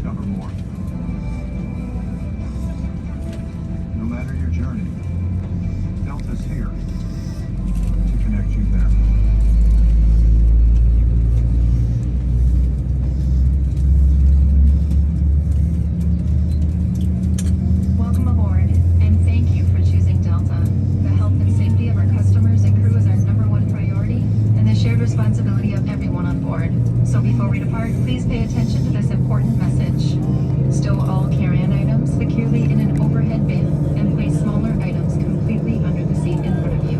discover more. No matter your journey, Delta's here to connect you there. Welcome aboard, and thank you for choosing Delta. The health and safety of our customers and crew is our #1 priority, and the shared responsibility of everyone on board. So before we depart, please pay attention to this important message. Stow all carry-on items securely in an overhead bin, and place smaller items completely under the seat in front of you.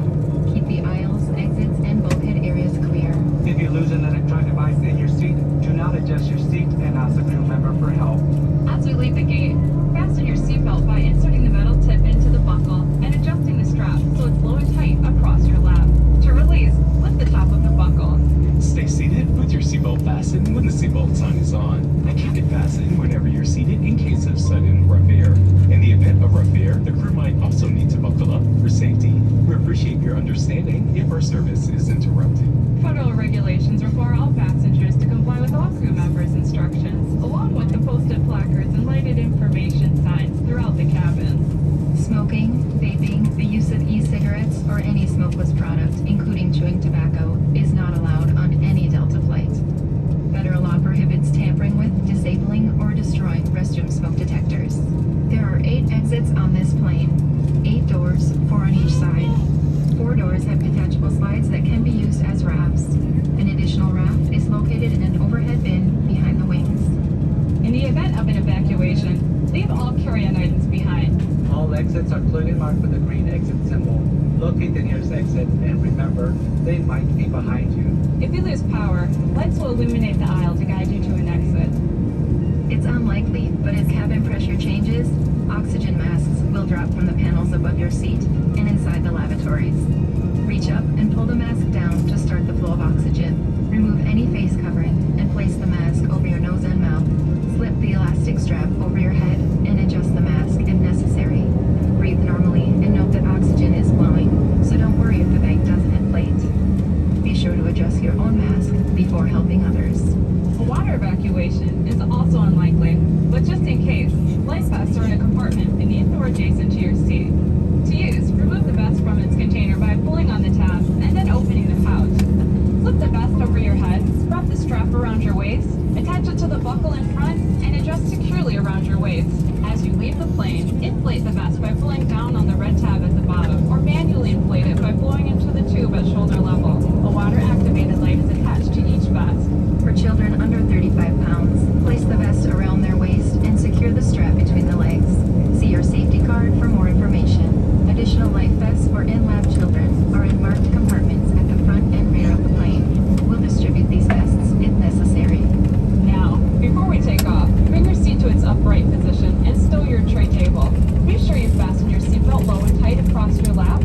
Keep the aisles, exits, and bulkhead areas clear. If you lose an electronic device in your seat, do not adjust your seat and ask a crew member for help. As we leave the gate, fasten your seatbelt by inserting the metal tip into the buckle and adjusting the strap so it's low and tight across your lap. To release, lift the top of the buckle. Stay seated with your seatbelt fastened when the seatbelt sign is on, and keep it fastened whenever you're seated in case of sudden rough air. In the event of rough air, the crew might also need to buckle up for safety. We appreciate your understanding if our service is interrupted. Federal regulations require all passengers to comply with all crew members' instructions, along with the posted placards and lighted information signs throughout the cabin. Smoking, vaping, the use of e-cigarettes, or any smokeless product, including chewing tobacco, is not allowed on any Delta flight. Federal law prohibits tampering with, disabling, or destroying restroom smoke detectors. There are 8 exits on this plane. 8 doors, 4 on each side. 4 doors have detachable slides that can be used as rafts. An additional raft is located in an overhead bin behind the wings. In the event of an evacuation, leave all carry-on items behind. All exits are clearly marked with a green exit symbol. Locate the nearest exit and remember, they might be behind you. If you lose power, lights will illuminate the aisle to guide you to an exit. It's unlikely, but as cabin pressure changes, oxygen masks will drop from the panels above your seat and inside the lavatories. Reach up and pull the mask down to start the flow of oxygen. Remove any face covering and place the mask over your nose and mouth. Slip the elastic strap over your head and adjust the mask if necessary. Breathe normally and note that oxygen is flowing, so don't worry if the bag doesn't inflate. Be sure to adjust your own mask before helping others. A water evacuation is also unlikely, but just in case, life vests are in a compartment beneath or adjacent to your seat. To use, remove the vest from its container by pulling on the tab and then opening the pouch. Flip the vest over your head, wrap the strap around your waist, attach it to the buckle in front, and adjust securely around your waist. As you leave the plane, inflate the vest by pulling down on the red tab at the bottom, or manually inflate it by blowing into the tube at shoulder level. A water-activated light is attached to each vest. For children under 35 pounds, place the vest around their waist and secure the strap between the legs. See your safety card for more information. Additional life vests for in-lab children are in marked compartments at the front and rear of the plane. We'll distribute these vests if necessary. Now, before we take off, bring your seat to its upright position and stow your tray table. Be sure you fasten your seatbelt low and tight across your lap,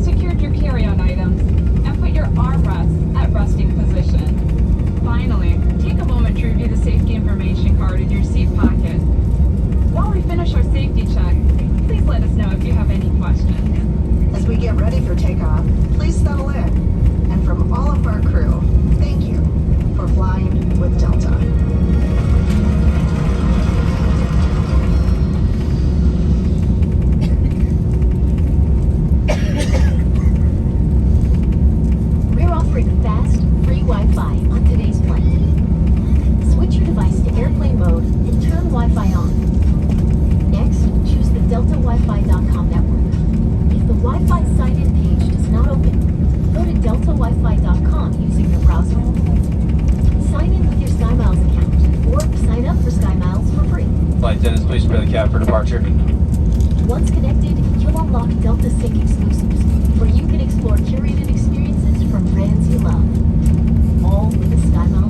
secured your carry-on items, and put your armrests at resting position. Finally, take a moment to review the safety information card in your seat pocket. While we finish our safety check, please let us know if you have any questions. As we get ready for takeoff, please settle in. And from all of our crew, thank you for flying with Delta. We're offering fast, free Wi-Fi on today's flight. Switch your device to airplane mode and turn Wi-Fi on. Next, choose the deltawifi.com network. If the Wi-Fi sign-in page does not open, go to deltawifi.com using the browser. Sign in with your SkyMiles account, or sign up for SkyMiles for free. Flight attendants, please prepare the cab for departure. Once connected, you'll unlock Delta Sync exclusives, where you can explore curated experiences from brands you love. All with a SkyMiles